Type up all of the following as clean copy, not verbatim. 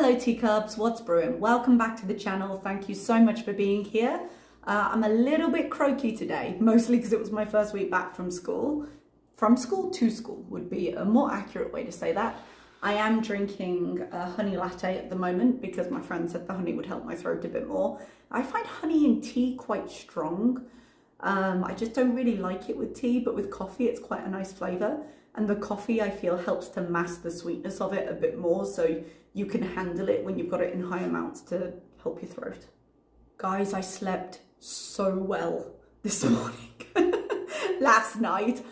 Hello teacups, what's brewing? Welcome back to the channel. Thank you so much for being here. I'm a little bit croaky today, mostly because it was my first week back from school. From school to school would be a more accurate way to say that. I am drinking a honey latte at the moment because my friend said the honey would help my throat a bit more. I find honey in tea quite strong. I just don't really like it with tea, but with coffee it's quite a nice flavour. And the coffee I feel helps to mask the sweetness of it a bit more, so you can handle it when you've got it in high amounts to help your throat. Guys, I slept so well this morning. Last night,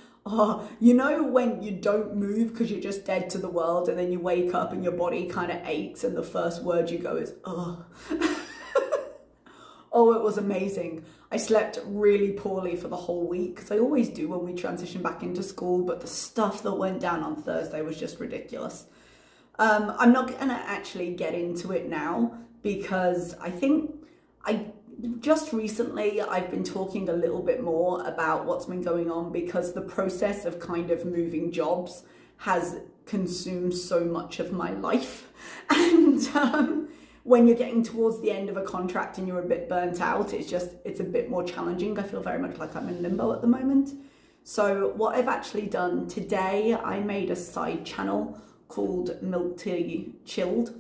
you know when you don't move because you're just dead to the world and then you wake up and your body kind of aches and the first word you go is, oh. Oh, it was amazing. I slept really poorly for the whole week, because I always do when we transition back into school, but the stuff that went down on Thursday was just ridiculous. I'm not going to actually get into it now, because I think just recently I've been talking a little bit more about what's been going on, because the process of kind of moving jobs has consumed so much of my life. And when you're getting towards the end of a contract and you're a bit burnt out, it's a bit more challenging. I feel very much like I'm in limbo at the moment. So what I've actually done today, I made a side channel called Milk Tea Chilled.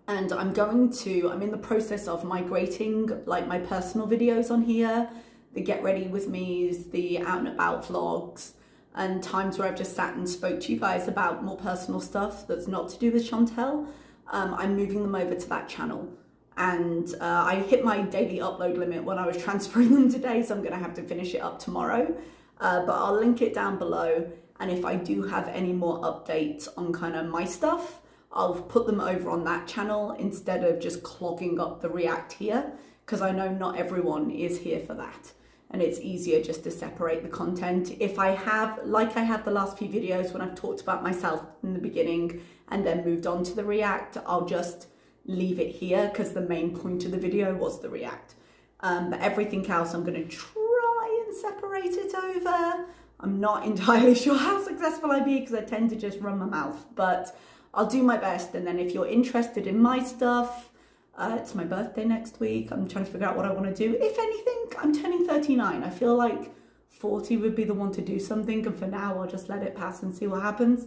And I'm in the process of migrating like my personal videos on here, the get ready with me's, the out and about vlogs, and times where I've just sat and spoke to you guys about more personal stuff that's not to do with Chantal. I'm moving them over to that channel, and I hit my daily upload limit when I was transferring them today, so I'm going to have to finish it up tomorrow, but I'll link it down below. And if I do have any more updates on kind of my stuff, I'll put them over on that channel instead of just clogging up the React here, because I know not everyone is here for that, and it's easier just to separate the content. If I have, like I have the last few videos when I've talked about myself in the beginning and then moved on to the React, I'll just leave it here because the main point of the video was the React. But everything else I'm going to try and separate it over. I'm not entirely sure how successful I'll be because I tend to just run my mouth, but I'll do my best. And then if you're interested in my stuff, it's my birthday next week. I'm trying to figure out what I want to do. If anything, I'm turning 39. I feel like 40 would be the one to do something, and for now I'll just let it pass and see what happens.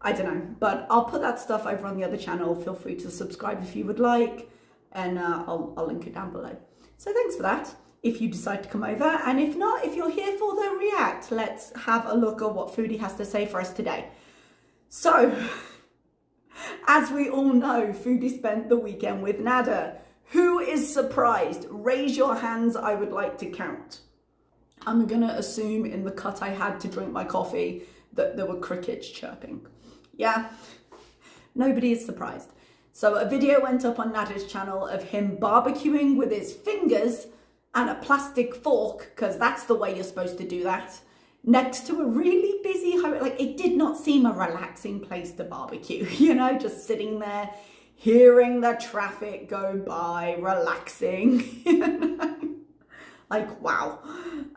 I don't know, but I'll put that stuff over on the other channel. Feel free to subscribe if you would like, and I'll link it down below. So thanks for that, if you decide to come over. And if not, if you're here for the React, let's have a look at what Foodie has to say for us today. So, as we all know, Foodie spent the weekend with Nada. Who is surprised? Raise your hands, I would like to count. I'm gonna assume in the cut I had to drink my coffee that there were crickets chirping. Yeah, nobody is surprised. So a video went up on Nada's channel of him barbecuing with his fingers and a plastic fork, because that's the way you're supposed to do that, next to a really busy highway. Like, it did not seem a relaxing place to barbecue, you know, just sitting there, hearing the traffic go by, relaxing, you know? Like, wow.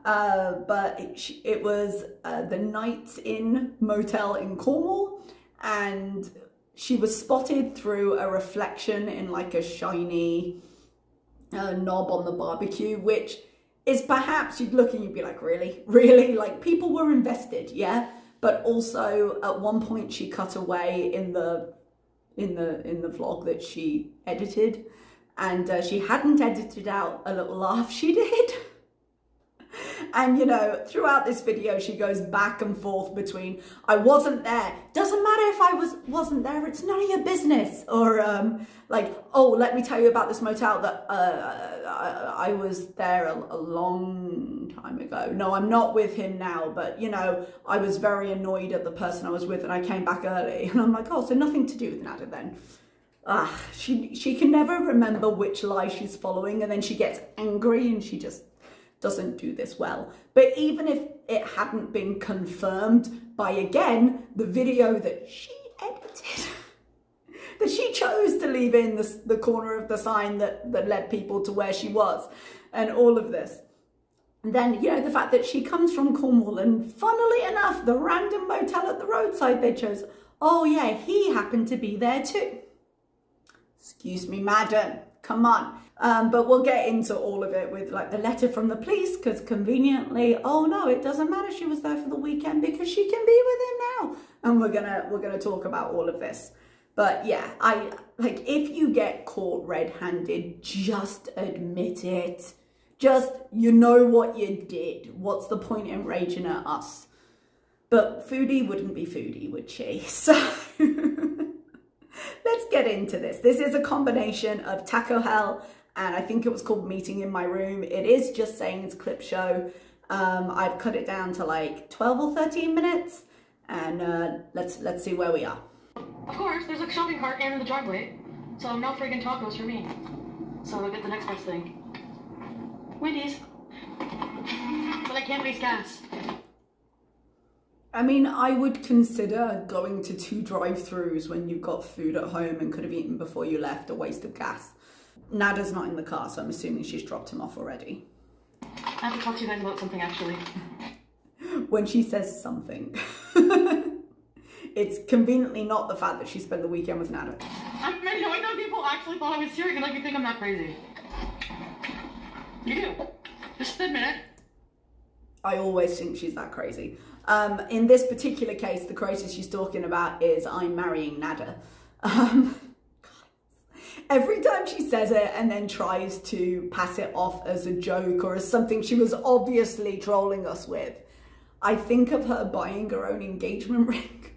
But it was the Nights Inn motel in Cornwall, and she was spotted through a reflection in like a shiny knob on the barbecue, which is perhaps, you'd look and you'd be like, really? Really? Like, people were invested, yeah? But also at one point she cut away in the vlog that she edited, and she hadn't edited out a little laugh she did. And, you know, throughout this video, she goes back and forth between, I wasn't there. Doesn't matter if I wasn't there. It's none of your business. Or like, oh, let me tell you about this motel that I was there a long time ago. No, I'm not with him now. But, you know, I was very annoyed at the person I was with and I came back early. And I'm like, oh, so nothing to do with Nada then. She can never remember which lie she's following. And then she gets angry and she just doesn't do this well. But even if it hadn't been confirmed by, again, the video that she edited, that she chose to leave in the corner of the sign that led people to where she was, and all of this, and then, you know, the fact that she comes from Cornwall, and funnily enough, the random motel at the roadside they chose, oh yeah, he happened to be there too. Excuse me, madam, come on. But we'll get into all of it with like the letter from the police, because conveniently, oh no, it doesn't matter, she was there for the weekend because she can be with him now. And we're gonna talk about all of this. But yeah, I like, if you get caught red-handed, just admit it. Just, you know what you did. What's the point in raging at us? But Foodie wouldn't be Foodie, would she? So let's get into this. This is a combination of Taco Hell and I think it was called Meeting in My Room. It is just saying it's a clip show. I've cut it down to like 12 or 13 minutes, and let's see where we are. Of course, there's a shopping cart in the driveway, so no friggin' tacos for me. So I'll get the next best thing. Wendy's. But I can't waste gas. I mean, I would consider going to 2 drive-thrus when you've got food at home and could have eaten before you left a waste of gas. Nada's not in the car, so I'm assuming she's dropped him off already. I have to talk to you guys about something, actually. When she says something, it's conveniently not the fact that she spent the weekend with Nada. I'm knowing that people actually thought I was serious and like you think I'm not crazy. You do. Just admit it. I always think she's that crazy. In this particular case, the craziest she's talking about is I'm marrying Nada. Every time she says it and then tries to pass it off as a joke or as something she was obviously trolling us with, I think of her buying her own engagement ring.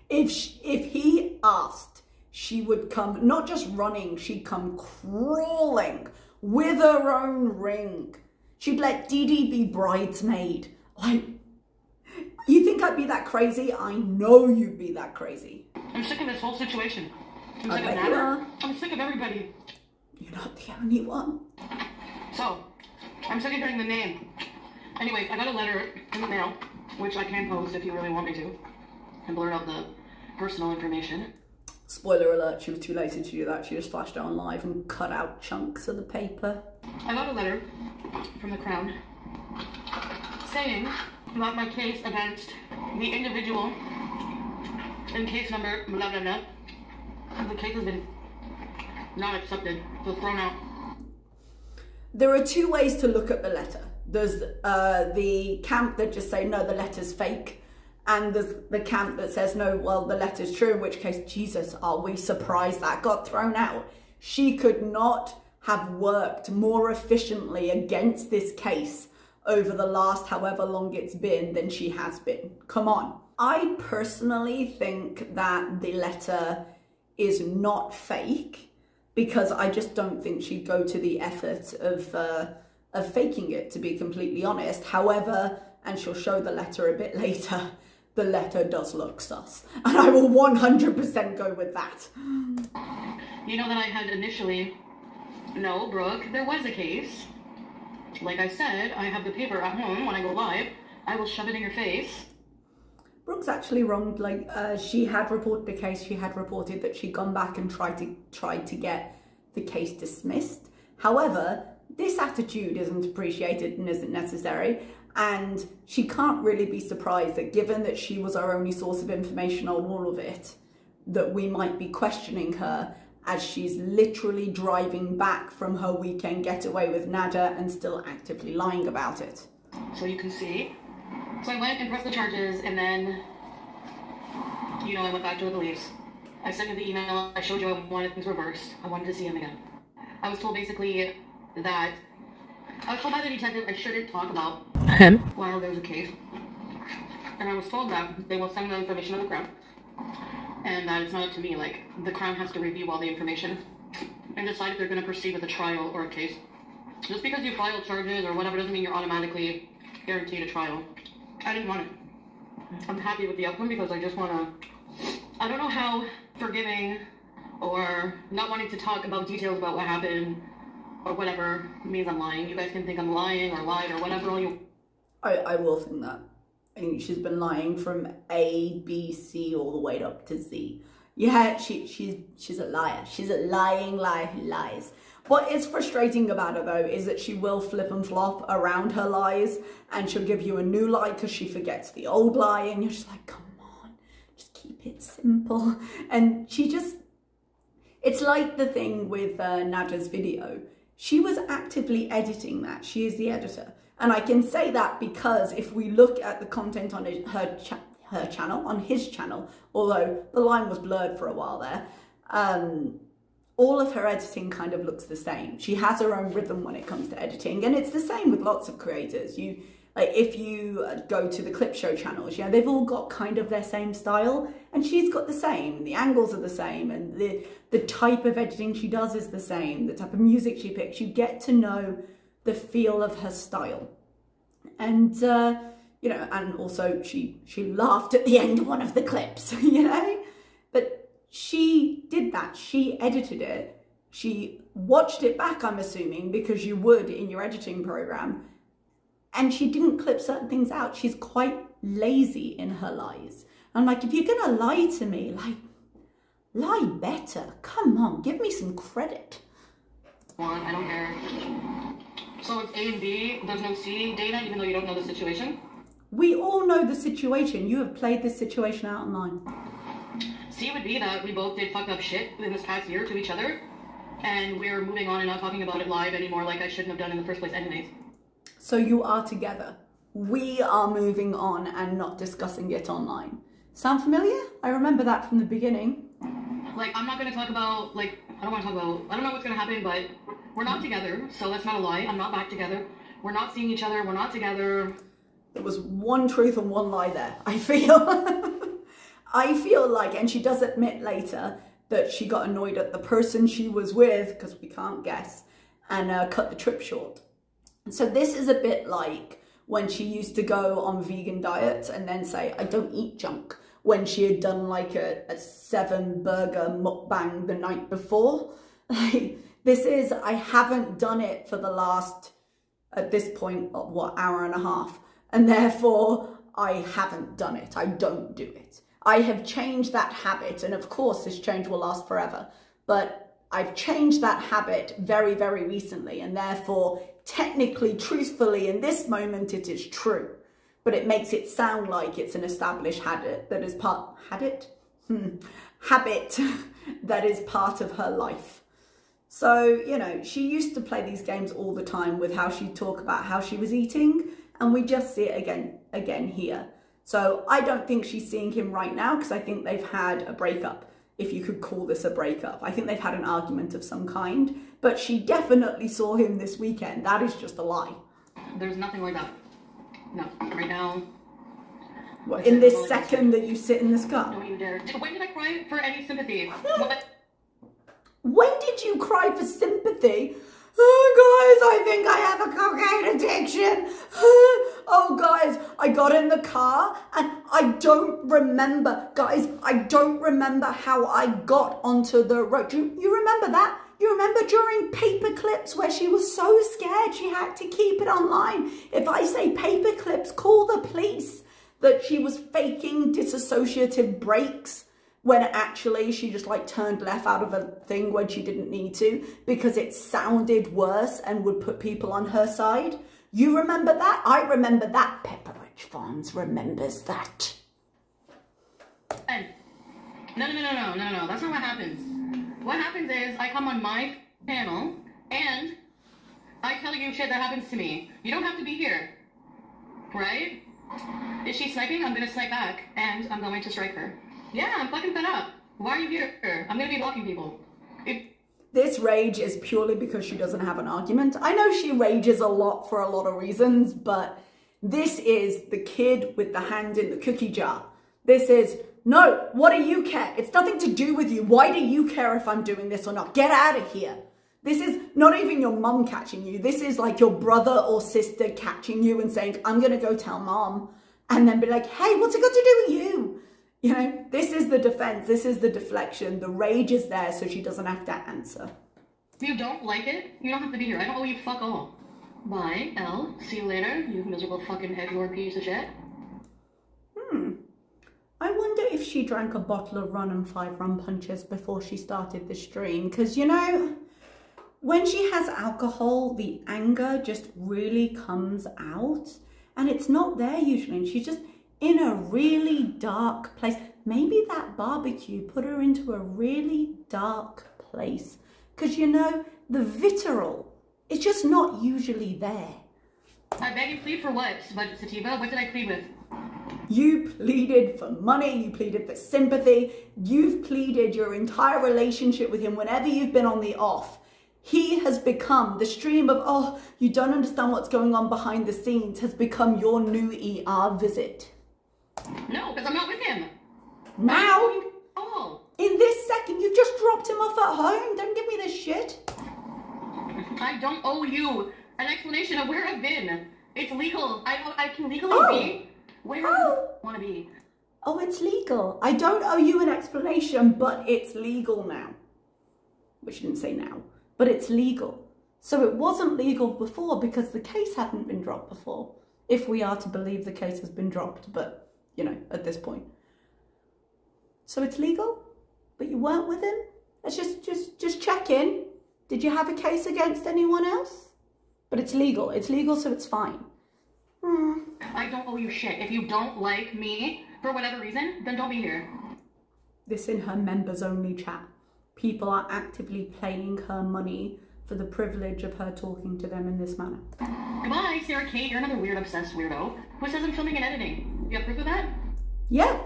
If he asked, she would come, not just running, she'd come crawling with her own ring. She'd let Dee Dee be bridesmaid. Like, you think I'd be that crazy? I know you'd be that crazy. I'm sick of this whole situation. I'm sick of Nada. I'm sick of everybody. You're not the only one. So, I'm sick of hearing the name. Anyway, I got a letter in the mail, which I can post if you really want me to, and blur out the personal information. Spoiler alert, she was too lazy to do that. She just flashed it on live and cut out chunks of the paper. I got a letter from the Crown saying about my case against the individual in case number blah blah blah. The case has been not accepted, so thrown out. There are 2 ways to look at the letter. There's the camp that just say, no, the letter's fake. And there's the camp that says, no, well, the letter's true, in which case, Jesus, are we surprised that got thrown out? She could not have worked more efficiently against this case over the last however long it's been than she has been. Come on. I personally think that the letter is not fake, because I just don't think she'd go to the effort of faking it, to be completely honest. However, and she'll show the letter a bit later, the letter does look sus. And I will 100% go with that. You know that I had initially, no, Brooke, there was a case. Like I said, I have the paper at home. When I go live, I will shove it in your face. Brooke's actually wrong. Like, she had reported the case. She had reported that she'd gone back and tried to get the case dismissed. However, this attitude isn't appreciated and isn't necessary. And she can't really be surprised that, given that she was our only source of information on all of it, that we might be questioning her as she's literally driving back from her weekend getaway with Nada and still actively lying about it. So you can see. So I went and pressed the charges, and then, you know, I went back to the police. I sent you the email. I showed you I wanted things reversed. I wanted to see him again. I was told basically that I was told by the detective I shouldn't talk about him while there's a case. And I was told that they will send the information to the Crown. And that it's not up to me. Like, the Crown has to review all the information and decide if they're going to proceed with a trial or a case. Just because you file charges or whatever doesn't mean you're automatically guaranteed a trial. I didn't want it. I'm happy with the outcome because I just want to... I don't know how forgiving or not wanting to talk about details about what happened or whatever means I'm lying. You guys can think I'm lying or lied or whatever all you... I will think that. I think she's been lying from A, B, C, all the way up to Z. Yeah, she's a liar. She's a lying liar who lies. What is frustrating about her, though, is that she will flip and flop around her lies, and she'll give you a new lie because she forgets the old lie, and you're just like, come on, just keep it simple. And she just It's like the thing with Nada's video. She was actively editing that. She is the editor. And I can say that because if we look at the content on her channel, on his channel, although the line was blurred for a while there, all of her editing kind of looks the same. She has her own rhythm when it comes to editing, and it's the same with lots of creators. Like if you go to the clip show channels, you know, they've all got kind of their same style, and she's got the same. The angles are the same, and the type of editing she does is the same. The type of music she picks, you get to know the feel of her style. And you know, and also she laughed at the end of one of the clips, you know, but she did that. She edited it. She watched it back, I'm assuming, because you would in your editing program. And she didn't clip certain things out. She's quite lazy in her lies. I'm like, if you're going to lie to me, like, lie better. Come on, give me some credit. I don't care. So it's A and B, there's no C, Dana, even though you don't know the situation? We all know the situation. You have played this situation out online. C would be that we both did fucked up shit in this past year to each other, and we're moving on and not talking about it live anymore like I shouldn't have done in the first place anyways. So you are together. We are moving on and not discussing it online. Sound familiar? I remember that from the beginning. Like, I'm not going to talk about, like, I don't want to talk about, I don't know what's going to happen, but we're not together, so that's not a lie. I'm not back together. We're not seeing each other. We're not together. There was one truth and one lie there, I feel. I feel like, and she does admit later that she got annoyed at the person she was with, because we can't guess, and cut the trip short. So this is a bit like when she used to go on vegan diets and then say, I don't eat junk, when she had done like a 7-burger mukbang the night before. Like, this is, I haven't done it for the last, at this point, what, hour and a half. And therefore, I haven't done it. I don't do it. I have changed that habit. And of course, this change will last forever. But I've changed that habit very, very recently. And therefore, technically, truthfully, in this moment, it is true. But it makes it sound like it's an established habit that is habit that is part of her life. So, you know, she used to play these games all the time with how she'd talk about how she was eating, and we just see it again here. So I don't think she's seeing him right now, because I think they've had a breakup, if you could call this a breakup. I think they've had an argument of some kind, but she definitely saw him this weekend. That is just a lie. There's nothing like that. No, right now. What, in this second that you sit in this car? Don't you dare. When did I cry for any sympathy? When did you cry for sympathy? Oh, guys, I think I have a cocaine addiction. Oh, guys, I got in the car and I don't remember. Guys, I don't remember how I got onto the road. You remember that? You remember during paper clips where she was so scared she had to keep it online? If I say paper clips, call the police. That she was faking dissociative breaks when actually she just like turned left out of a thing when she didn't need to because it sounded worse and would put people on her side. You remember that? I remember that. Pepperidge Farms remembers that. No, that's not what happens. What happens is I come on my panel and I tell you shit that happens to me. You don't have to be here, right? Is she sniping? I'm gonna snipe back and I'm going to strike her. Yeah, I'm fucking fed up. Why are you here? I'm gonna be blocking people. This rage is purely because she doesn't have an argument. I know she rages a lot for a lot of reasons, but this is the kid with the hand in the cookie jar. This is, no, what do you care? It's nothing to do with you. Why do you care if I'm doing this or not? Get out of here. This is not even your mum catching you. This is like your brother or sister catching you and saying, I'm going to go tell mom. And then be like, hey, what's it got to do with you? You know, this is the defense. This is the deflection. The rage is there so she doesn't have to answer. If you don't like it, you don't have to be here. I don't owe you fuck all. Bye, L. See you later, you miserable fucking edgelord piece of shit. I wonder if she drank a bottle of rum and 5 rum punches before she started the stream. Because, you know, when she has alcohol, the anger just really comes out. And it's not there usually. And she's just in a really dark place. Maybe that barbecue put her into a really dark place. Because, you know, the vitriol is just not usually there. I beg and plead for what, Sativa? What did I plead with? You pleaded for money, you pleaded for sympathy, you've pleaded your entire relationship with him whenever you've been on the off. He has become the stream of, oh, you don't understand what's going on behind the scenes, has become your new ER visit. No, because I'm not with him. Now, oh. in this second, you just dropped him off at home. Don't give me this shit. I don't owe you an explanation of where I've been. It's legal. I can legally be where I want to be. Oh, it's legal. I don't owe you an explanation, but it's legal now. Which didn't say now, but it's legal. So it wasn't legal before because the case hadn't been dropped before. If we are to believe the case has been dropped, but, you know, at this point. So it's legal, but you weren't with him? Let's just check in. Did you have a case against anyone else? But it's legal. It's legal, so it's fine. I don't owe you shit. If you don't like me for whatever reason, then don't be here. This in her members only chat. People are actively paying her money for the privilege of her talking to them in this manner. Goodbye, Sarah Kate. You're another weird obsessed weirdo who says I'm filming and editing. You have proof of that? Yeah.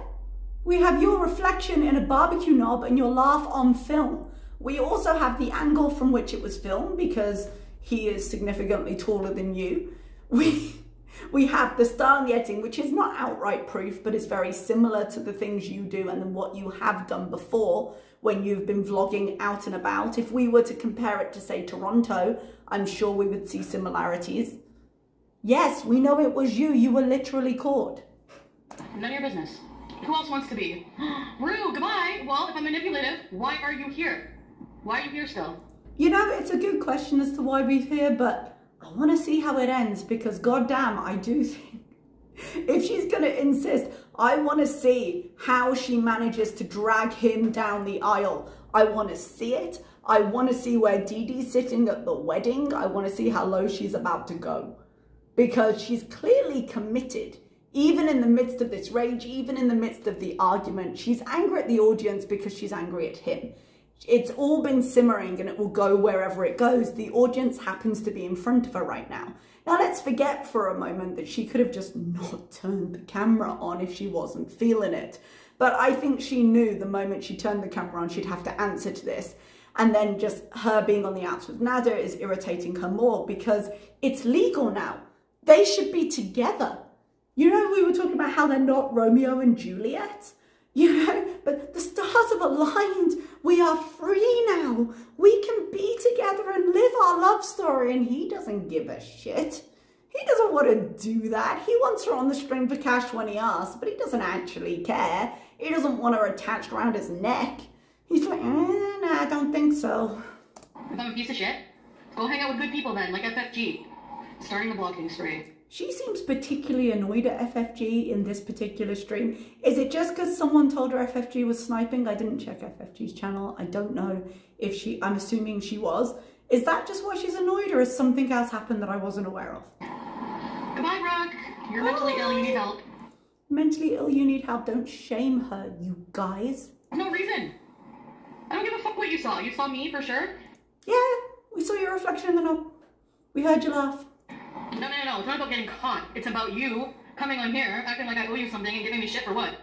We have your reflection in a barbecue knob and your laugh on film. We also have the angle from which it was filmed because he is significantly taller than you. We have the style and the editing, which is not outright proof, but is very similar to the things you do and then what you have done before when you've been vlogging out and about. If we were to compare it to, say, Toronto, I'm sure we would see similarities. Yes, we know it was you. You were literally caught. None of your business. Who else wants to be? Rue, goodbye. Well, if I'm manipulative, why are you here? Why are you here still? You know, it's a good question as to why we're here, but I want to see how it ends because goddamn, I do think if she's going to insist, I want to see how she manages to drag him down the aisle. I want to see it. I want to see where Dee Dee's sitting at the wedding. I want to see how low she's about to go because she's clearly committed. Even in the midst of this rage, even in the midst of the argument, she's angry at the audience because she's angry at him. It's all been simmering and it will go wherever it goes. The audience happens to be in front of her right now. Now let's forget for a moment that she could have just not turned the camera on if she wasn't feeling it. But I think she knew the moment she turned the camera on, she'd have to answer to this. And then just her being on the outs with Nada is irritating her more because it's legal now. They should be together. You know, we were talking about how they're not Romeo and Juliet, you know, but the stars have aligned. We are free now. We can be together and live our love story. And he doesn't give a shit. He doesn't want to do that. He wants her on the string for cash when he asks, but he doesn't actually care. He doesn't want her attached around his neck. He's like, nah, I don't think so. If I'm a piece of shit, go hang out with good people then, like FFG. Starting the blocking spree. She seems particularly annoyed at FFG in this particular stream. Is it just because someone told her FFG was sniping? I didn't check FFG's channel. I don't know if I'm assuming she was. Is that just why she's annoyed or has something else happened that I wasn't aware of? Goodbye, Rock. You're mentally ill, you need help. Mentally ill, you need help. Don't shame her, you guys. No reason. I don't give a fuck what you saw. You saw me for sure? Yeah, we saw your reflection in the knob. We heard you laugh. No. It's not about getting caught. It's about you coming on here, acting like I owe you something and giving me shit for what?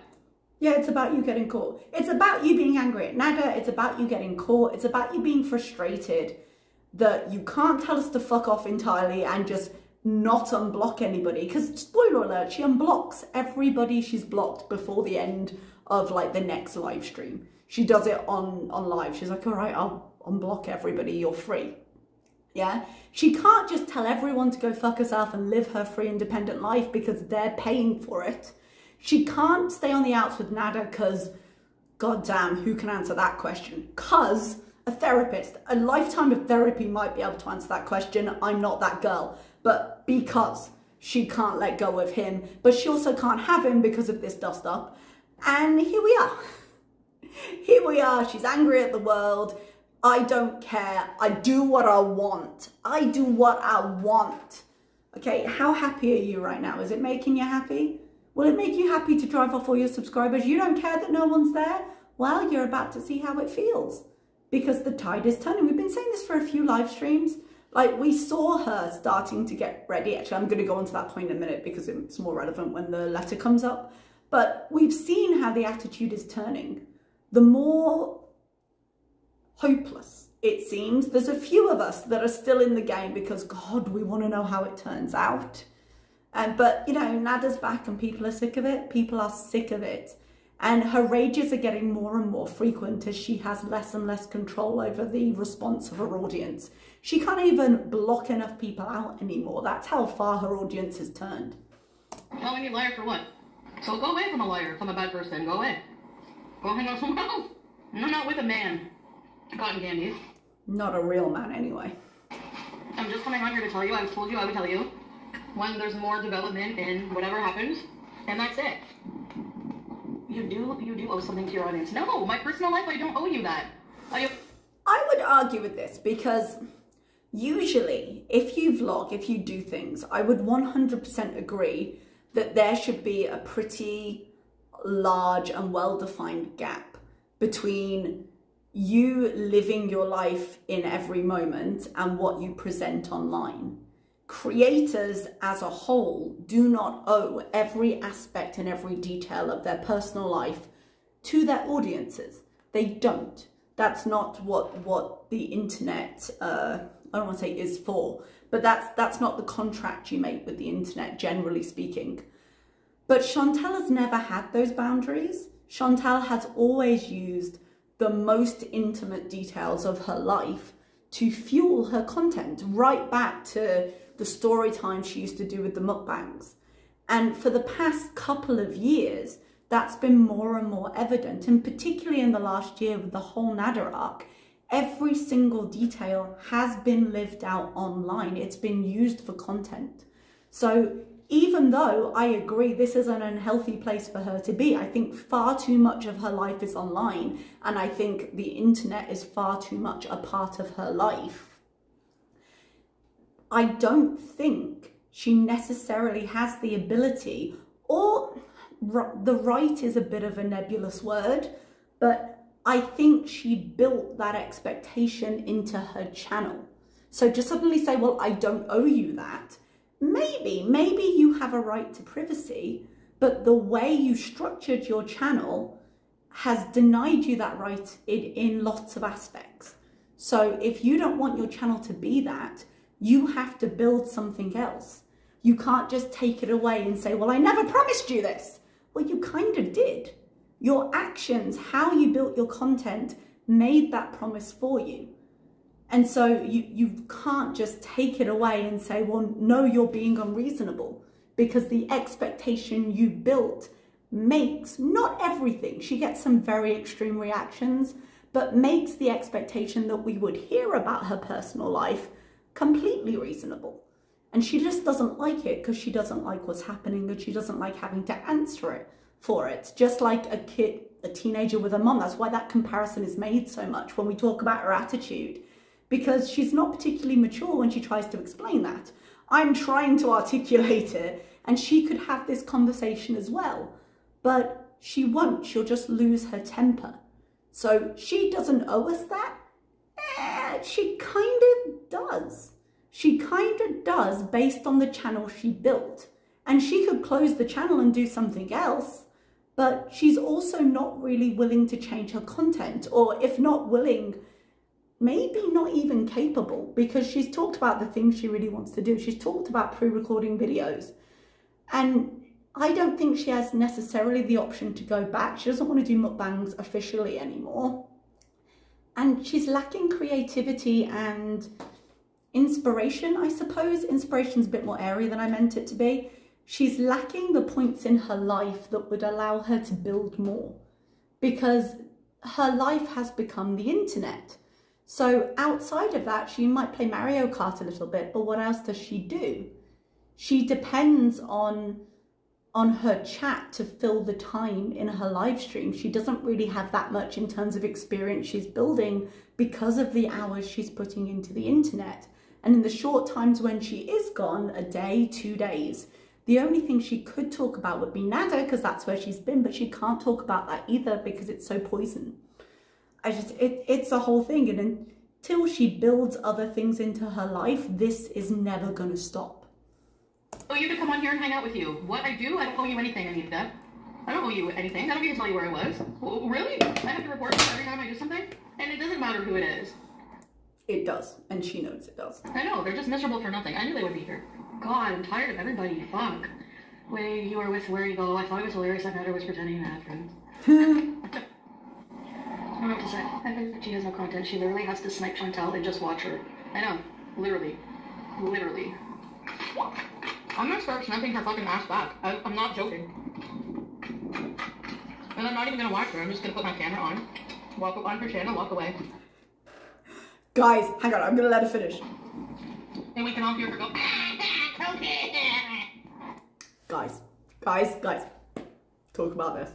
Yeah, it's about you getting caught. It's about you being angry at Nada. It's about you getting caught. It's about you being frustrated that you can't tell us to fuck off entirely and just not unblock anybody. Because, spoiler alert, she unblocks everybody she's blocked before the end of, like, the next live stream. She does it on live. She's like, all right, I'll unblock everybody. You're free. Yeah, she can't just tell everyone to go fuck herself and live her free independent life because they're paying for it. She can't stay on the outs with Nada because, goddamn, who can answer that question? Because a therapist, a lifetime of therapy might be able to answer that question. I'm not that girl. But because she can't let go of him, but she also can't have him because of this dust up. And here we are. Here we are. She's angry at the world. I don't care. I do what I want. I do what I want. Okay, how happy are you right now? Is it making you happy? Will it make you happy to drive off all your subscribers? You don't care that no one's there? Well, you're about to see how it feels. because the tide is turning. We've been saying this for a few live streams. Like, we saw her starting to get ready. Actually, I'm going to go on to that point in a minute because it's more relevant when the letter comes up. But we've seen how the attitude is turning. The more hopeless it seems. There's a few of us that are still in the game because, God, we want to know how it turns out. But, you know, Nada's back and people are sick of it. People are sick of it. And her rages are getting more and more frequent as she has less and less control over the response of her audience. She can't even block enough people out anymore. That's how far her audience has turned. Calling me liar for what? So go away from a liar, from a bad person. Go away. Go hang out somewhere else. No, not with a man. Cotton candy. Not a real man, anyway. I'm just coming on here to tell you, I've told you I would tell you, when there's more development in whatever happens, and that's it. You do owe something to your audience. No, my personal life, I don't owe you that. I would argue with this because usually if you vlog, if you do things, I would 100% agree that there should be a pretty large and well-defined gap between you living your life in every moment and what you present online. Creators as a whole do not owe every aspect and every detail of their personal life to their audiences. They don't. That's not what the internet, I don't want to say is for, but that's not the contract you make with the internet, generally speaking. But Chantal has never had those boundaries. Chantal has always used the most intimate details of her life to fuel her content, right back to the story time she used to do with the mukbangs. And for the past couple of years, that's been more and more evident. And particularly in the last year with the whole Nada arc, every single detail has been lived out online. It's been used for content. So even though I agree this is an unhealthy place for her to be, I think far too much of her life is online, and I think the internet is far too much a part of her life. I don't think she necessarily has the ability, or the right is a bit of a nebulous word, but I think she built that expectation into her channel. So to suddenly say, well, I don't owe you that, maybe you have a right to privacy, but the way you structured your channel has denied you that right in lots of aspects. So if you don't want your channel to be that, you have to build something else. You can't just take it away and say, well, I never promised you this. Well, you kind of did. Your actions, how you built your content, made that promise for you. And so you can't just take it away and say, well, no, you're being unreasonable, because the expectation you built makes not everything. She gets some very extreme reactions, but makes the expectation that we would hear about her personal life completely reasonable. And she just doesn't like it because she doesn't like what's happening, and she doesn't like having to answer for it. Just like a teenager with a mom. That's why that comparison is made so much when we talk about her attitude, because she's not particularly mature when she tries to explain that. I'm trying to articulate it, and she could have this conversation as well, but she won't. She'll just lose her temper. So she doesn't owe us that. She kind of does. She kind of does, based on the channel she built. And she could close the channel and do something else, but she's also not really willing to change her content, or if not willing, maybe not even capable, because she's talked about the things she really wants to do. She's talked about pre-recording videos, and I don't think she has necessarily the option to go back. She doesn't want to do mukbangs officially anymore. And she's lacking creativity and inspiration, I suppose. Inspiration's a bit more airy than I meant it to be. She's lacking the points in her life that would allow her to build more, because her life has become the internet. So outside of that, she might play Mario Kart a little bit, but what else does she do? She depends on her chat to fill the time in her live stream. She doesn't really have that much in terms of experience she's building because of the hours she's putting into the internet. And in the short times when she is gone, a day, 2 days, the only thing she could talk about would be Nada, because that's where she's been, but she can't talk about that either because it's so poison. it's a whole thing. And until she builds other things into her life, this is never going to stop. Oh, you to come on here and hang out with you. What I do, I don't owe you anything, Anita. I don't owe you anything. I don't need to tell you where I was. Oh, really? I have to report every time I do something? And it doesn't matter who it is. It does, and she knows it does. I know, they're just miserable for nothing. I knew they would be here. God, I'm tired of everybody. Fuck. Way you were with where you go. I thought it was hilarious. I met her was pretending to have friends. I don't know what to say. I think she has no content. She literally has to snipe Chantal and just watch her. I know. Literally. Literally. I'm gonna start sniping her fucking ass back. I'm not joking. And I'm not even gonna watch her. I'm just gonna put my camera on, walk up on her channel, walk away. Guys, hang on, I'm gonna let her finish. And we can all hear her go, Guys, talk about this.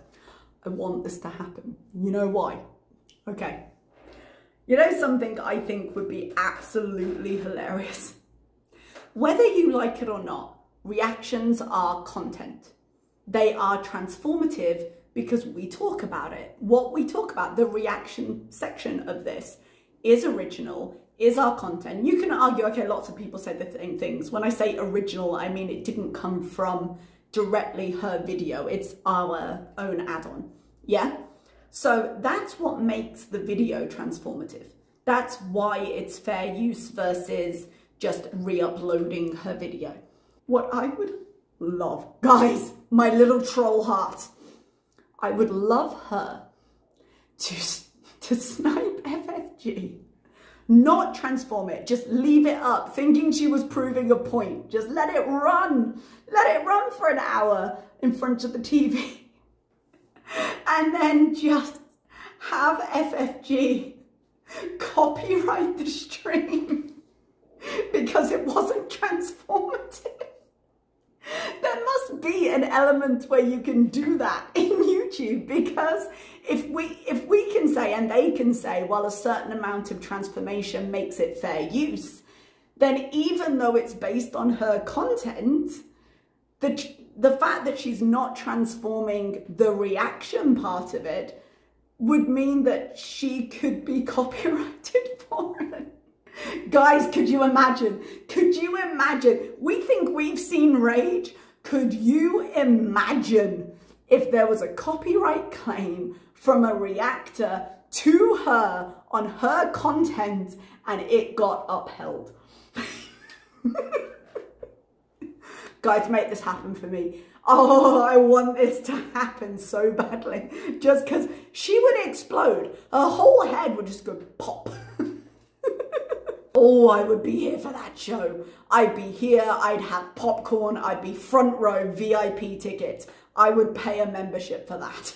I want this to happen. You know why? Okay. You know something I think would be absolutely hilarious? Whether you like it or not, reactions are content. They are transformative because we talk about it. What we talk about, the reaction section of this, is original, is our content. You can argue, okay, lots of people say the same things. When I say original, I mean it didn't come from directly her video. It's our own add-on, yeah? So that's what makes the video transformative. That's why it's fair use versus just re-uploading her video. What I would love, guys, my little troll heart, I would love her to snipe FFG, not transform it, just leave it up, thinking she was proving a point. Just let it run for an hour in front of the TV. And then just have FFG copyright the stream because it wasn't transformative. There must be an element where you can do that in YouTube, because if we can say, and they can say, well, a certain amount of transformation makes it fair use, then even though it's based on her content, the fact that she's not transforming the reaction part of it would mean that she could be copyrighted for it. Guys, could you imagine? Could you imagine? We think we've seen rage. Could you imagine if there was a copyright claim from a reactor to her on her content and it got upheld? Guys, make this happen for me. Oh, I want this to happen so badly. Just because she would explode. Her whole head would just go pop. Oh, I would be here for that show. I'd be here, I'd have popcorn, I'd be front row VIP tickets. I would pay a membership for that.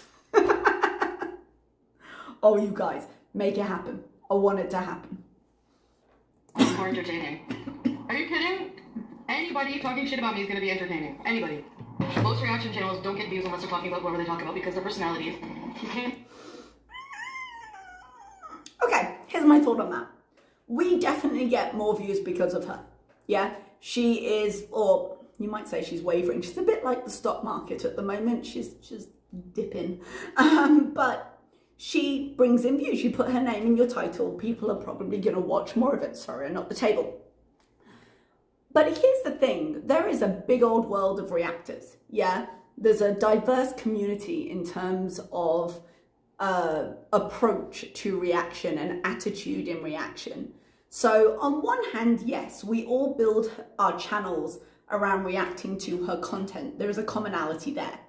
Oh, you guys, make it happen. I want it to happen. More entertaining. Are you kidding? Anybody talking shit about me is going to be entertaining. Anybody. Most reaction channels don't get views unless they're talking about whoever they talk about because their personalities. Okay, here's my thought on that. We definitely get more views because of her. Yeah, she is, or you might say she's wavering. She's a bit like the stock market at the moment. She's just dipping. But she brings in views. You put her name in your title. People are probably going to watch more of it. Sorry, I'm not the table. But here's the thing. There is a big old world of reactors. Yeah, there's a diverse community in terms of approach to reaction and attitude in reaction. So on one hand, yes, we all build our channels around reacting to her content. There is a commonality there.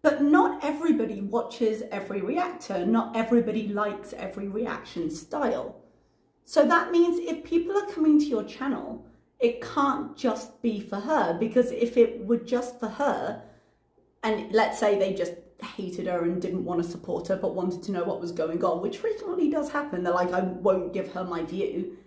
But not everybody watches every reactor. Not everybody likes every reaction style. So that means if people are coming to your channel, it can't just be for her, because if it were just for her, and let's say they just hated her and didn't want to support her but wanted to know what was going on, which frequently does happen, they're like, I won't give her my view,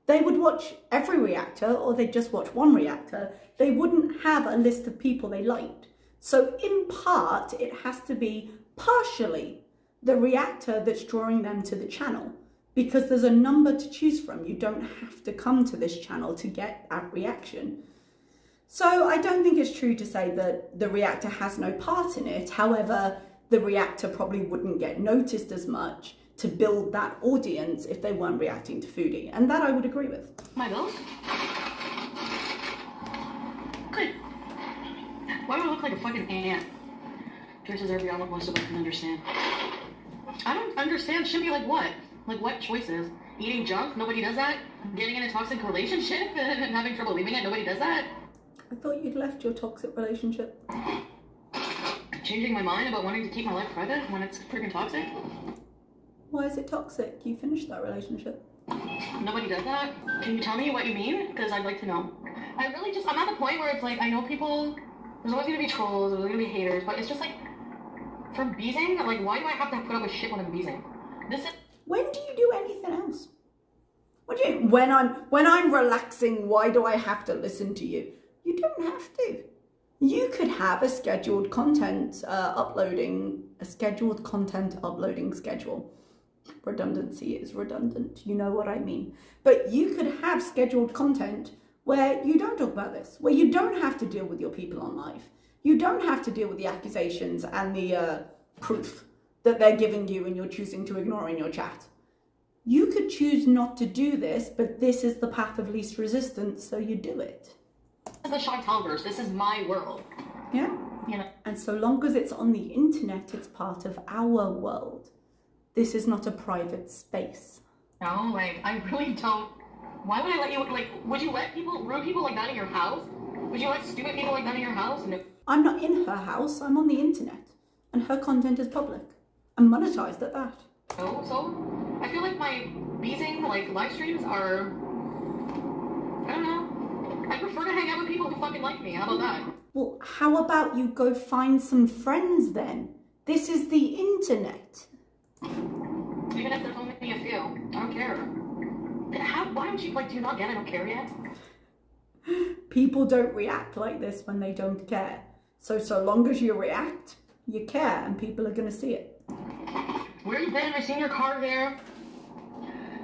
they would watch every reactor, or they'd just watch one reactor. They wouldn't have a list of people they liked. So in part, it has to be partially the reactor that's drawing them to the channel, because there's a number to choose from. You don't have to come to this channel to get that reaction. So I don't think it's true to say that the reactor has no part in it. However, the reactor probably wouldn't get noticed as much to build that audience if they weren't reacting to Foodie. And that I would agree with. My bills? Good. Why do I look like a fucking ant? Choices are beyond what most of us can understand. I don't understand. Should be like what? Like what choices? Eating junk? Nobody does that? Getting in a toxic relationship and having trouble leaving it? Nobody does that? I thought you'd left your toxic relationship. Changing my mind about wanting to keep my life private when it's freaking toxic? Why is it toxic? You finished that relationship. Nobody does that? Can you tell me what you mean? Because I'd like to know. I'm at the point where it's like, I know people, there's always going to be trolls, there's always going to be haters, but it's just like, from beezing, like, why do I have to put up with shit when I'm beezing? When do you do anything else? What do you mean? When I'm relaxing, why do I have to listen to you? You don't have to. You could have a scheduled content uploading schedule. Redundancy is redundant. You know what I mean. But you could have scheduled content where you don't talk about this, where you don't have to deal with your people on live. You don't have to deal with the accusations and the proof that they're giving you and you're choosing to ignore in your chat. You could choose not to do this, but this is the path of least resistance, so you do it. This is the Chantal verse. This is my world. Yeah. You know. And so long as it's on the internet, it's part of our world. This is not a private space. No, like, I really don't. Why would I let you, like, would you let rude people like that in your house? Would you let stupid people like that in your house? No. I'm not in her house, I'm on the internet. And her content is public. I'm monetized at that. Oh, so I feel like my beezing, like, live streams are, I don't know. I prefer to hang out with people who fucking like me. How about that? Well, how about you go find some friends then? This is the internet. Even if there's only a few, I don't care. Why don't you, like, do you not get I don't care yet? People don't react like this when they don't care. So long as you react, you care, and people are going to see it. Where you been? I seen your car there.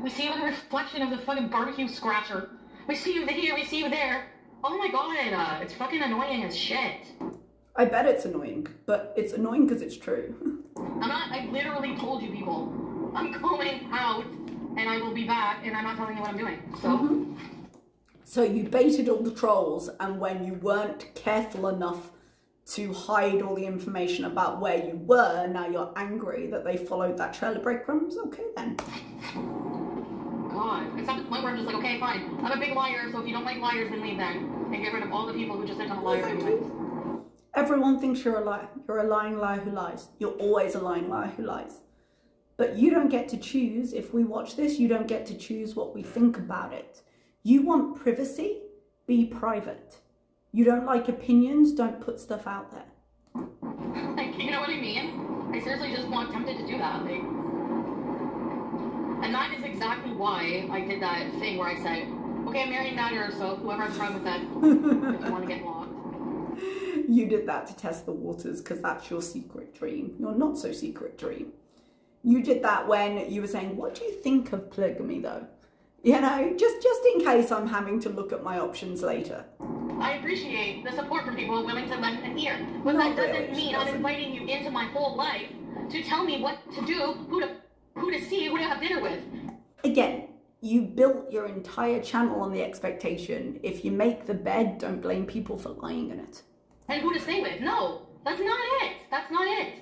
We see you in the reflection of the fucking barbecue scratcher. We see you here, we see you there. Oh my god, it's fucking annoying as shit. I bet it's annoying, but it's annoying because it's true. I literally told you people, I'm going out and I will be back and I'm not telling you what I'm doing, so. So you baited all the trolls, and when you weren't careful enough to hide all the information about where you were, now you're angry that they followed that trail of breadcrumbs? Okay then. God, it's not the point where I'm just like, okay, fine, I'm a big liar, so if you don't like liars, then leave then. And get rid of all the people who just think I'm a liar anyways. Everyone thinks you're a liar. You're a lying liar who lies. You're always a lying liar who lies. But you don't get to choose. If we watch this, you don't get to choose what we think about it. You want privacy? Be private. You don't like opinions? Don't put stuff out there. Like, you know what I mean? I seriously just tempted to do that. Like, and that is exactly why I did that thing where I said, okay, I'm marrying that girl, so whoever has a problem with that, if you want to get blocked. You did that to test the waters because that's your secret dream. Your not so secret dream. You did that when you were saying, what do you think of polygamy though? You know, just in case I'm having to look at my options later. I appreciate the support from people willing to lend an ear, but that doesn't mean I'm inviting you into my whole life to tell me what to do, who to see, who to have dinner with. Again, you built your entire channel on the expectation, if you make the bed, don't blame people for lying in it. And who to stay with? No, that's not it. That's not it.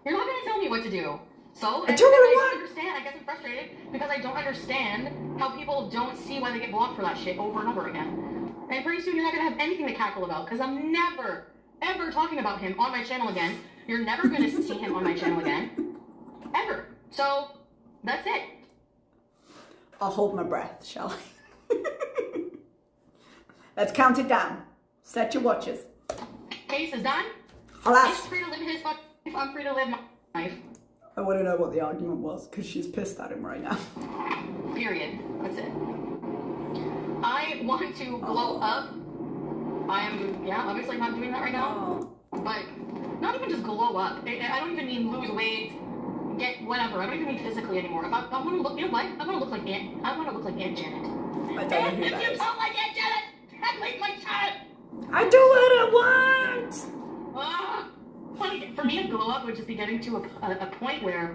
You're not going to tell me what to do. So, I don't understand. I guess I'm frustrated because I don't understand how people don't see why they get blocked for that shit over and over again. And pretty soon you're not going to have anything to cackle about because I'm never, ever talking about him on my channel again. You're never going to see him on my channel again. Ever. So, that's it. I'll hold my breath, shall I? Let's count it down. Set your watches. Case is done. Alas. He's free to live his life. I'm free to live my life. I want to know what the argument was because she's pissed at him right now. Period. That's it. I want to blow up. I'm, obviously not doing that right now. But not even just glow up. I don't even mean lose weight, get whatever. I don't even mean physically anymore. If I want to look, you know what? I want to look like Aunt. I want to look like Aunt Janet. I don't know who if that you is. don't like Aunt Janet, then leave my chat. I do what I want. For me, a glow up would just be getting to a point where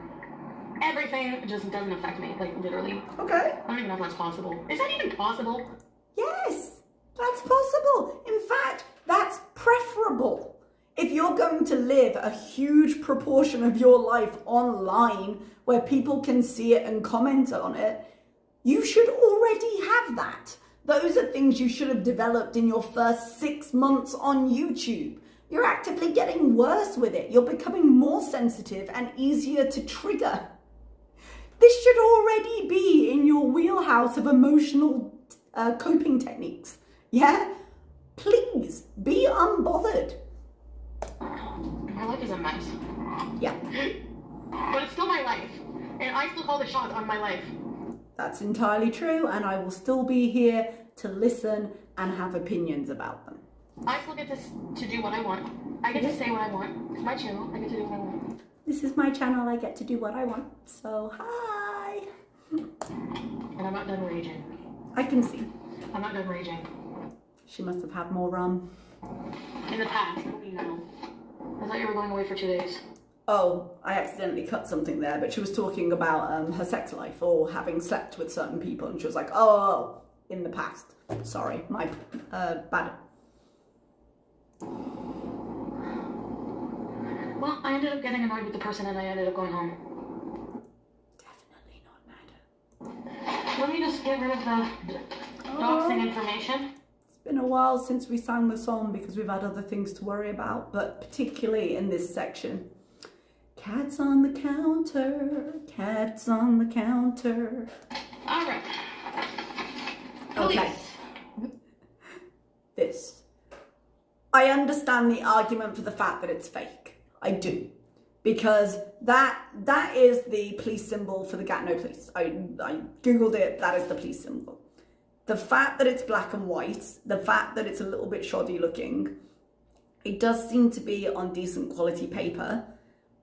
Everything just doesn't affect me, like literally. Okay. I don't even know if that's possible. Is that even possible? Yes, that's possible. In fact, that's preferable. If you're going to live a huge proportion of your life online where people can see it and comment on it, you should already have that. Those are things you should have developed in your first 6 months on YouTube. You're actively getting worse with it. You're becoming more sensitive and easier to trigger. This should already be in your wheelhouse of emotional coping techniques. Yeah? Please, be unbothered. My life is a mess. Yeah. But it's still my life. And I still call the shots on my life. That's entirely true, and I will still be here to listen and have opinions about them. I still get to do what I want. I get to say what I want. It's my channel. I get to do what I want. This is my channel. I get to do what I want. So, hi. And I'm not done raging. I can see. I'm not done raging. She must have had more rum. In the past, you know. I thought you were going away for 2 days. Oh, I accidentally cut something there, but she was talking about her sex life or having slept with certain people, and she was like, oh, in the past. Sorry, my bad. Well, I ended up getting annoyed with the person and I ended up going home. Definitely not mad. Let me just get rid of the doxing information. It's been a while since we sang the song because we've had other things to worry about, but particularly in this section. Cats on the counter, cats on the counter. All right. Okay. This. I understand the argument for the fact that it's fake. I do. Because that is the police symbol for the Gatineau police. I Googled it, that is the police symbol. The fact that it's black and white, the fact that it's a little bit shoddy looking, it does seem to be on decent quality paper.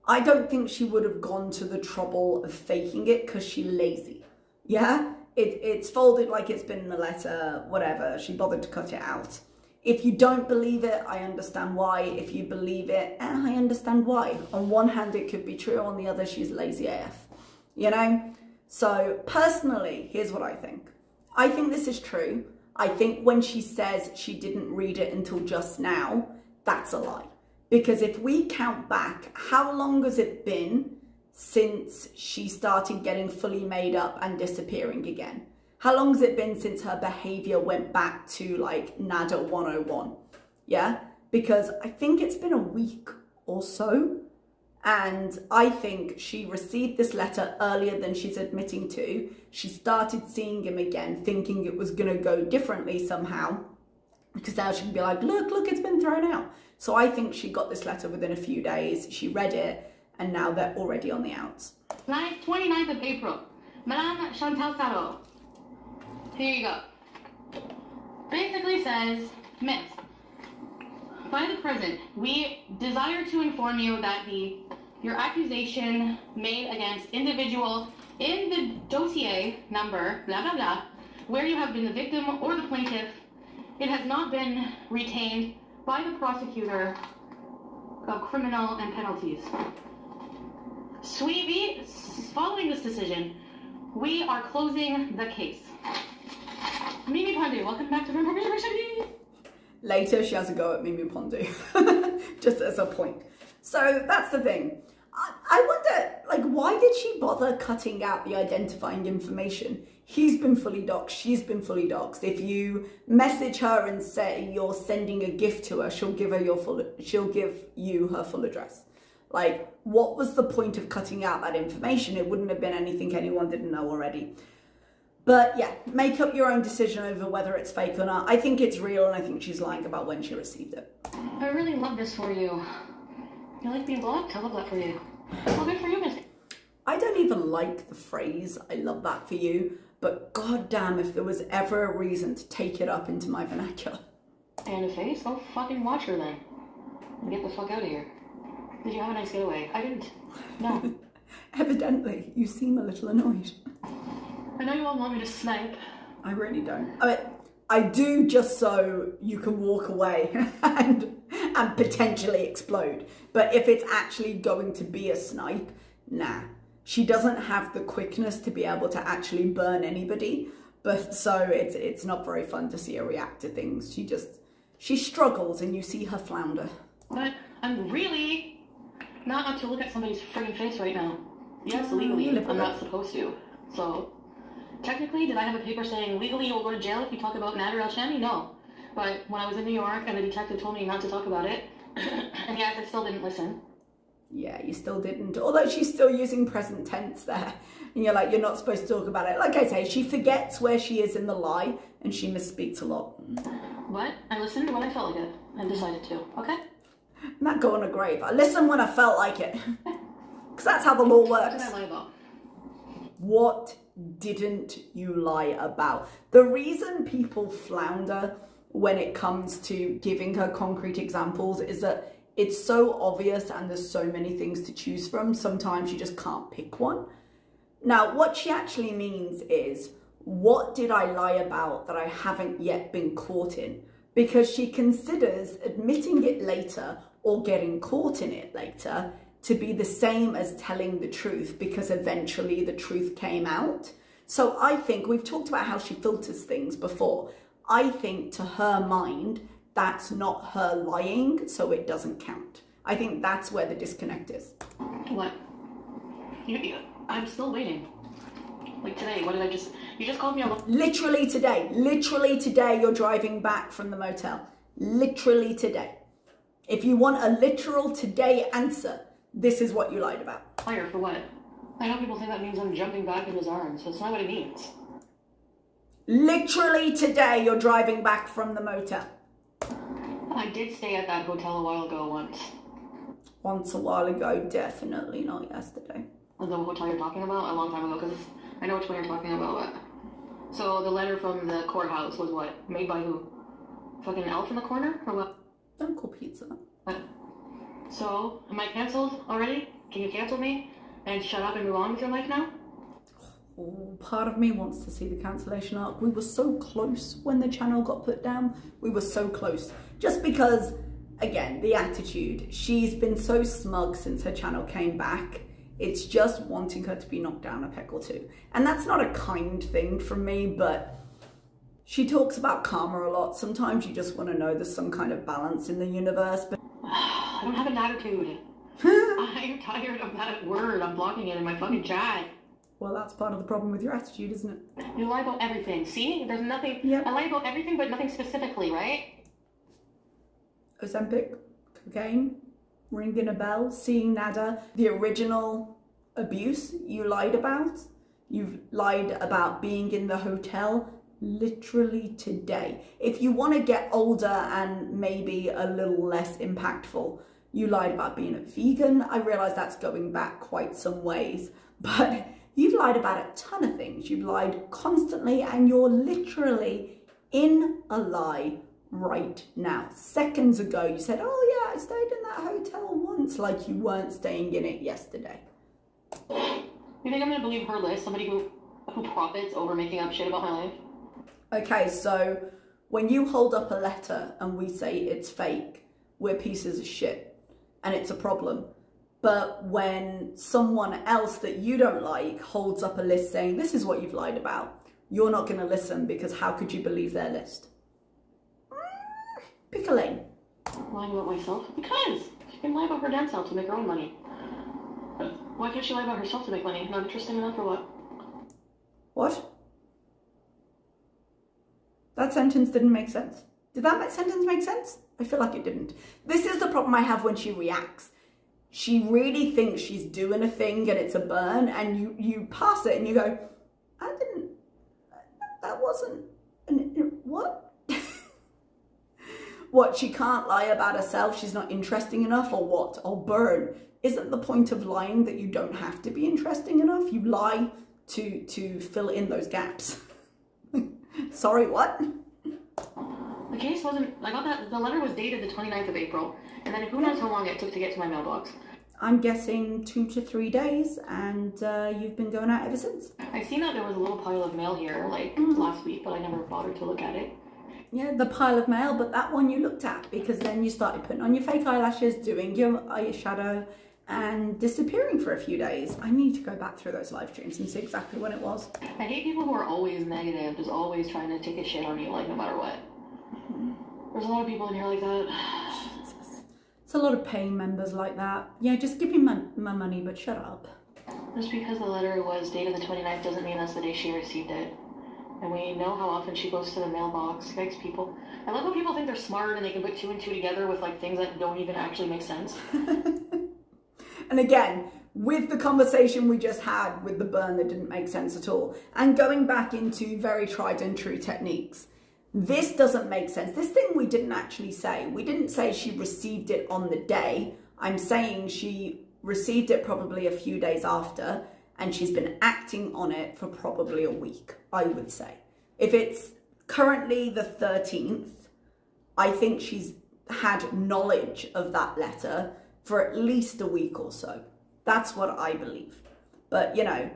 I don't think she would have gone to the trouble of faking it because she's lazy. Yeah? It's folded like it's been in the letter, whatever. She bothered to cut it out. If you don't believe it, I understand why. If you believe it, I understand why. On one hand, it could be true. On the other, she's lazy AF. You know? So, personally, here's what I think. I think this is true. I think when she says she didn't read it until just now, that's a lie. Because if we count back, how long has it been since she started getting fully made up and disappearing again? How long has it been since her behavior went back to like NADA 101? Yeah, because I think it's been a week or so. And I think she received this letter earlier than she's admitting to. She started seeing him again, thinking it was going to go differently somehow. Because now she can be like, look, it's been thrown out. So I think she got this letter within a few days. She read it, and now they're already on the outs. 29th of April. Madame Chantal Marie. Here you go. Basically says, Miss, by the present, we desire to inform you that your accusation made against individual in the dossier number, blah, blah, blah, where you have been the victim or the plaintiff, it has not been retained by the prosecutor of criminal and penalties. Following this decision, we are closing the case. Mimi Pondu, welcome back to Room Permission. Later, she has a go at Mimi Pondu, just as a point. So that's the thing. I wonder, like, why did she bother cutting out the identifying information? He's been fully doxxed, she's been fully doxxed. If you message her and say you're sending a gift to her, she'll give you her full address. Like, what was the point of cutting out that information? It wouldn't have been anything anyone didn't know already. But yeah, make up your own decision over whether it's fake or not. I think it's real, and I think she's lying about when she received it. I really love this for you. You like being blocked? I love that for you. Well, good for you, Miss. I don't even like the phrase, I love that for you, but goddamn if there was ever a reason to take it up into my vernacular. And a face? Go fucking watch her then. And get the fuck out of here. Did you have a nice getaway? I didn't. No. Evidently, you seem a little annoyed. I know you all want me to snipe. I really don't. I mean, I do just so you can walk away and potentially explode. But if it's actually going to be a snipe, nah. she doesn't have the quickness to be able to actually burn anybody. But so it's not very fun to see her react to things. She struggles and you see her flounder. But I'm really not up to look at somebody's friggin' face right now. Yes, legally, I'm not supposed to. So, technically, did I have a paper saying legally you'll go to jail if you talk about Nader El-Shami? No. But when I was in New York and the detective told me not to talk about it, and yes, I still didn't listen. Yeah, you still didn't. Although she's still using present tense there. And you're like, you're not supposed to talk about it. Like I say, she forgets where she is in the lie and she misspeaks a lot. But I listened when I felt like it and decided to, okay? And that go on a grave. I listened when I felt like it. Because that's how the law works. What did I lie about? What didn't you lie about? The reason people flounder when it comes to giving her concrete examples is that it's so obvious and there's so many things to choose from. Sometimes you just can't pick one. Now, what she actually means is, what did I lie about that I haven't yet been caught in? Because she considers admitting it later or getting caught in it later to be the same as telling the truth, because eventually the truth came out. So I think we've talked about how she filters things before. I think to her mind, that's not her lying, so it doesn't count. I think that's where the disconnect is. What? I'm still waiting. Like today, what did I just... You just called me a... Literally today you're driving back from the motel. Literally today. If you want a literal today answer, this is what you lied about. Liar for what? I know people think that means I'm jumping back in his arms. That's not what it means. Literally today you're driving back from the motel. I did stay at that hotel a while ago once. Once a while ago, definitely not yesterday. The hotel you're talking about? A long time ago, because I know which one you're talking about. But... So the letter from the courthouse was what? Made by who? Fucking elf in the corner? Or what? Uncle Pizza. What? So, am I cancelled already? Can you cancel me? And shut up and move on with your life now? Oh, part of me wants to see the cancellation arc. We were so close when the channel got put down. We were so close. Just because, again, the attitude. She's been so smug since her channel came back. It's just wanting her to be knocked down a peg or two. And that's not a kind thing from me, but she talks about karma a lot. Sometimes you just want to know there's some kind of balance in the universe. But I don't have an attitude. I'm tired of that word. I'm blocking it in my fucking chat. Well, that's part of the problem with your attitude, isn't it? You lie about everything. See? There's nothing. Yep. I lie about everything, but nothing specifically, right? Ozempic, cocaine, ringing a bell, seeing Nader, the original abuse you lied about. You've lied about being in the hotel literally today. If you want to get older and maybe a little less impactful, you lied about being a vegan. I realize that's going back quite some ways, but you've lied about a ton of things. You've lied constantly and you're literally in a lie right now. Seconds ago, you said, oh yeah, I stayed in that hotel once, like you weren't staying in it yesterday. You think I'm gonna believe her list? Somebody who profits over making up shit about my life? Okay, so when you hold up a letter and we say it's fake, we're pieces of shit and it's a problem. But when someone else that you don't like holds up a list saying this is what you've lied about, you're not going to listen, because how could you believe their list? Pick a lane. Lying about myself? Because she can lie about her damn self to make her own money. Why can't she lie about herself to make money? Not interesting enough or what? What? That sentence didn't make sense. Did that sentence make sense? I feel like it didn't. This is the problem I have when she reacts. She really thinks she's doing a thing and it's a burn, and you pass it and you go, I didn't, that wasn't, what? What, she can't lie about herself, she's not interesting enough, or what? Oh, burn. Isn't the point of lying that you don't have to be interesting enough? You lie to fill in those gaps. Sorry, what? The case wasn't, I got that, the letter was dated the 29th of April, and then who knows how long it took to get to my mailbox. I'm guessing 2 to 3 days, and you've been going out ever since. I seen that there was a little pile of mail here, like, last week, but I never bothered to look at it. Yeah, the pile of mail, but that one you looked at, because then you started putting on your fake eyelashes, doing your eyeshadow, and disappearing for a few days. I need to go back through those live streams and see exactly when it was. I hate people who are always negative, just always trying to take a shit on you, like, no matter what. There's a lot of people in here like that. Jesus. It's a lot of paying members like that. Yeah, just give me my money, but shut up. Just because the letter was dated the 29th doesn't mean that's the day she received it. And we know how often she goes to the mailbox. Yikes, people. I love when people think they're smart and they can put two and two together with, like, things that don't even actually make sense. And again, with the conversation we just had with the burn that didn't make sense at all, and going back into very tried and true techniques, this doesn't make sense. This thing we didn't actually say. We didn't say she received it on the day. I'm saying she received it probably a few days after, and she's been acting on it for probably a week, I would say. If it's currently the 13th, I think she's had knowledge of that letter for at least a week or so. That's what I believe. But, you know,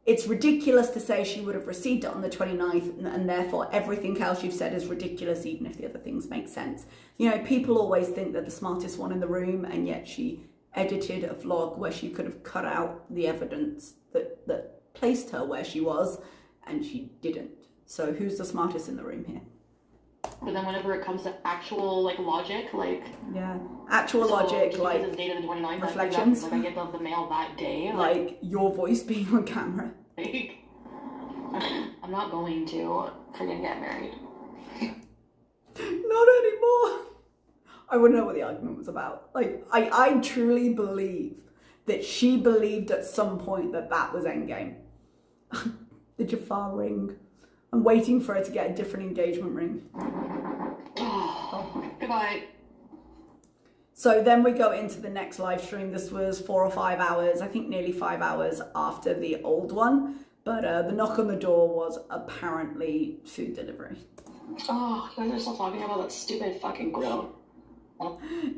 it's ridiculous to say she would have received it on the 29th and therefore everything else you've said is ridiculous, even if the other things make sense. You know, people always think they're the smartest one in the room, and yet she edited a vlog where she could have cut out the evidence that placed her where she was, and she didn't. So who's the smartest in the room here? But then whenever it comes to actual, like, logic, like... Yeah, actual logic, like, it's dated the 29th, reflections. Like, I get the mail that day. Like, your voice being on camera. Like, I'm not going to freaking get married. Not anymore. I wouldn't know what the argument was about. Like, I truly believe that she believed at some point that that was endgame. The Jafar ring. I'm waiting for her to get a different engagement ring. Oh. Goodbye. So then we go into the next live stream. This was 4 or 5 hours, I think nearly 5 hours after the old one. But the knock on the door was apparently food delivery. Oh, you guys are still talking about that stupid fucking grill.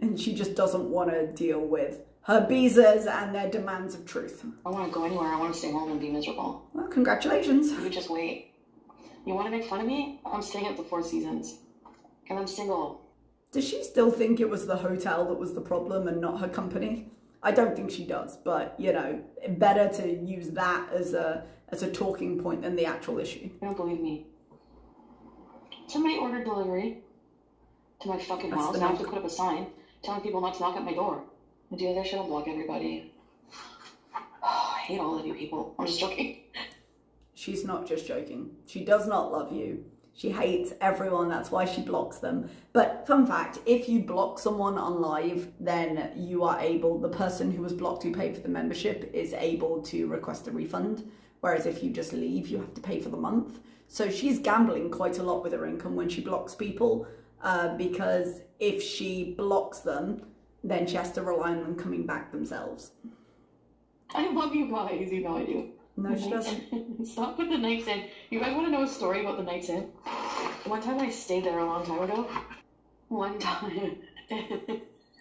And she just doesn't want to deal with her Beezers and their demands of truth. I want to go anywhere. I want to stay home and be miserable. Well, congratulations. You could just wait. You want to make fun of me? I'm staying at the Four Seasons. And I'm single. Does she still think it was the hotel that was the problem and not her company? I don't think she does, but, you know, better to use that as a talking point than the actual issue. You don't believe me. Somebody ordered delivery to my fucking house, and I have to put up a sign telling people not to knock at my door. And do other shit, I'll block everybody. Oh, I hate all of you people. I'm just joking. She's not just joking. She does not love you. She hates everyone. That's why she blocks them. But fun fact, if you block someone on live, then you are able, the person who was blocked who paid for the membership is able to request a refund. Whereas if you just leave, you have to pay for the month. So she's gambling quite a lot with her income when she blocks people, because if she blocks them, then she has to rely on them coming back themselves. I love you guys. You know I do. No, she doesn't. Stop with the nights in. You guys want to know a story about the nights in? One time I stayed there a long time ago. One time.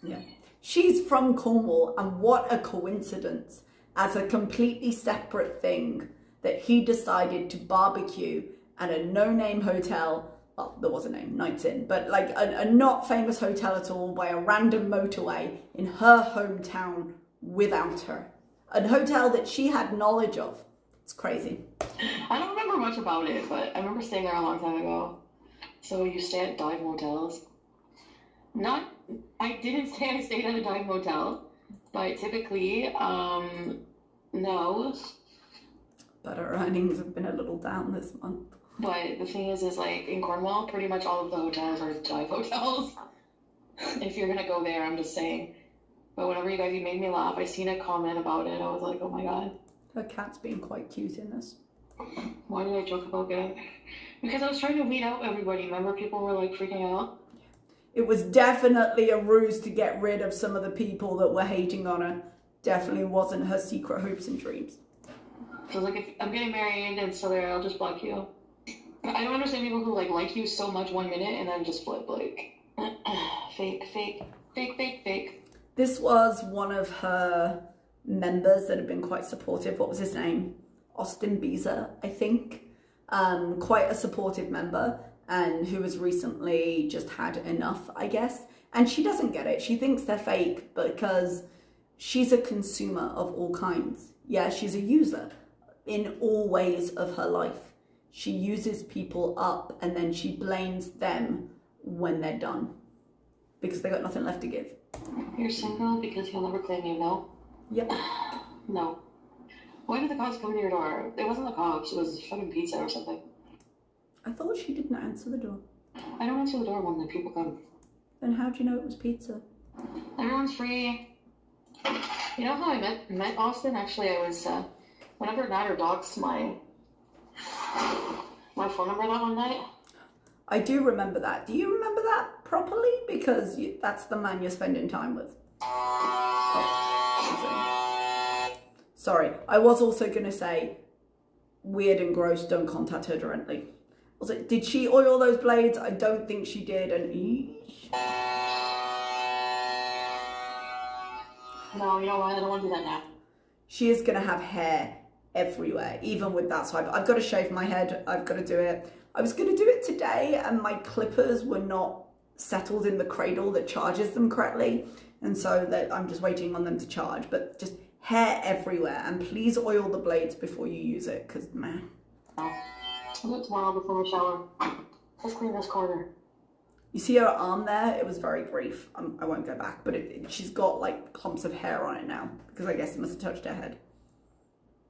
Yeah. She's from Cornwall, and what a coincidence, as a completely separate thing, that he decided to barbecue at a no-name hotel. Well, there was a name, Nights In, but like a not famous hotel at all by a random motorway in her hometown without her. A hotel that she had knowledge of. It's crazy. I don't remember much about it, but I remember staying there a long time ago. So you stay at dive motels? I didn't say I stayed at a dive motel, but typically, no. But her earnings have been a little down this month. But the thing is like, in Cornwall, pretty much all of the hotels are dive hotels. If you're gonna go there, I'm just saying. But whenever you made me laugh, I seen a comment about it. I was like, oh my god. Her cat's being quite cute in this. Why did I joke about it? Because I was trying to weed out everybody. Remember, people were like freaking out? It was definitely a ruse to get rid of some of the people that were hating on her. Definitely wasn't her secret hopes and dreams. So like, if I'm getting married and so there, I'll just block you. I don't understand people who like you so much 1 minute and then just flip, like, fake, fake, fake, fake, fake. This was one of her members that had been quite supportive. What was his name? Austin Beezer, I think. Quite a supportive member, and who has recently just had enough, I guess. And she doesn't get it. She thinks they're fake because she's a consumer of all kinds. Yeah, she's a user in all ways of her life. She uses people up and then she blames them when they're done because they got nothing left to give. You're single because you'll never claim you, no? Yep. No. Why did the cops come to your door? It wasn't the cops, it was fucking pizza or something. I thought she didn't answer the door. I don't answer the door when the people come. Then how do you know it was pizza? Everyone's free. You know how I met Austin? Actually, I was, whenever Natter doxed my phone number that one night. I do remember that. Do you remember that properly? Because that's the man you're spending time with. Oh, sorry. I was also going to say, weird and gross, don't contact her directly. Also, did she oil those blades? I don't think she did. And no, you know what? I don't want to do that now. She is going to have hair everywhere, even with that swipe. I've got to shave my head. I've got to do it. I was going to do it today and my clippers were not settled in the cradle that charges them correctly. And so that I'm just waiting on them to charge, but just hair everywhere. And please oil the blades before you use it, because man. I'll do it tomorrow before we shower. Let's clean this corner. You see her arm there? It was very brief. I won't go back, but she's got like clumps of hair on it now because I guess it must have touched her head.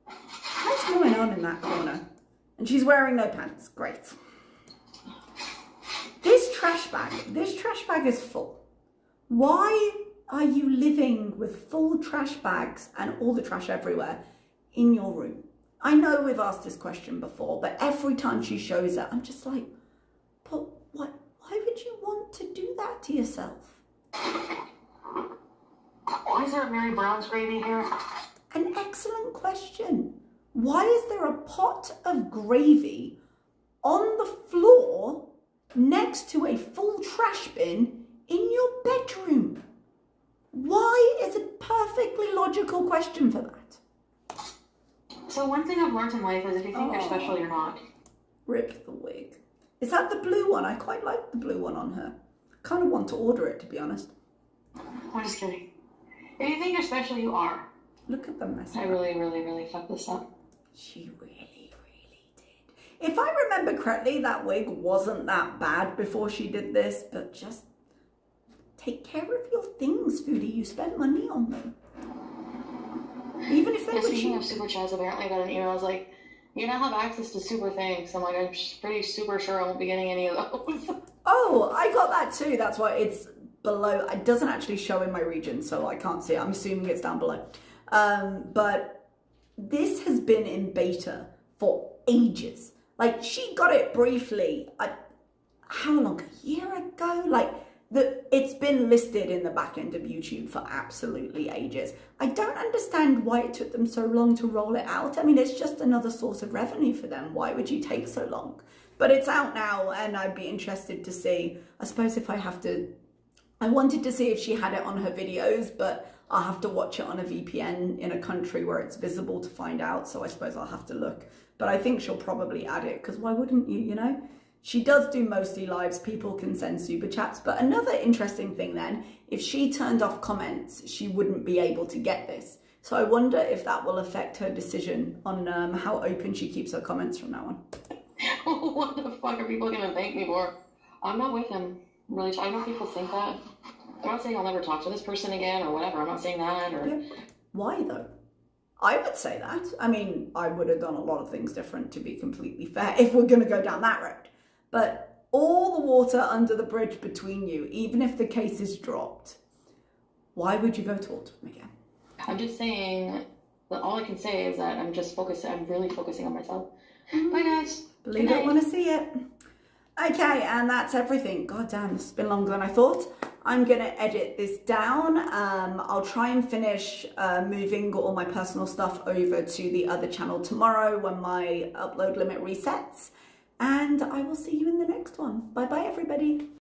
What's going on in that corner? And she's wearing no pants. Great. This trash bag is full. Why are you living with full trash bags and all the trash everywhere in your room? I know we've asked this question before, but every time she shows it, I'm just like, but what? Why would you want to do that to yourself? Why is there Mary Brown's gravy here? An excellent question. Why is there a pot of gravy on the floor next to a full trash bin in your bedroom? Why is a perfectly logical question for that? So one thing I've learned in life is if you think you're special, you're not. Rip the wig. Is that the blue one? I quite like the blue one on her. Kind of want to order it, to be honest. I'm just kidding. If you think you're special, you are. Look at the mess. I really fucked this up. She really did. If I remember correctly, that wig wasn't that bad before she did this, but just take care of your things, Foodie. You spent money on them. Even if they were Speaking cheap. of super chats, apparently I got an email. I was like, you now have access to super things. I'm like, I'm pretty super sure I won't be getting any of those. Oh, I got that too. That's why it's below. It doesn't actually show in my region, so I can't see it. I'm assuming it's down below. But this has been in beta for ages. Like, she got it briefly, how long? A year ago? Like, it's been listed in the back end of YouTube for absolutely ages. I don't understand why it took them so long to roll it out. I mean, it's just another source of revenue for them. Why would you take so long? But it's out now, and I'd be interested to see, I suppose if I have to, I wanted to see if she had it on her videos, but I'll have to watch it on a VPN in a country where it's visible to find out. So I suppose I'll have to look. But I think she'll probably add it, because why wouldn't you, you know? She does do mostly lives. People can send super chats. But another interesting thing then, if she turned off comments, she wouldn't be able to get this. So I wonder if that will affect her decision on how open she keeps her comments from now on. What the fuck are people going to thank me for? I'm not with him. Really, I know people think that. I'm not saying I'll never talk to this person again or whatever. I'm not saying that. Or... Yeah. Why though? I would say that. I mean, I would have done a lot of things different, to be completely fair, if we're going to go down that road. But all the water under the bridge between you, even if the case is dropped, why would you go talk to him again? I'm just saying that all I can say is that I'm really focusing on myself. Bye guys. Believe it, want to see it. Okay, and that's everything. God damn, this has been longer than I thought. I'm going to edit this down. I'll try and finish moving all my personal stuff over to the other channel tomorrow when my upload limit resets. And I will see you in the next one. Bye bye, everybody.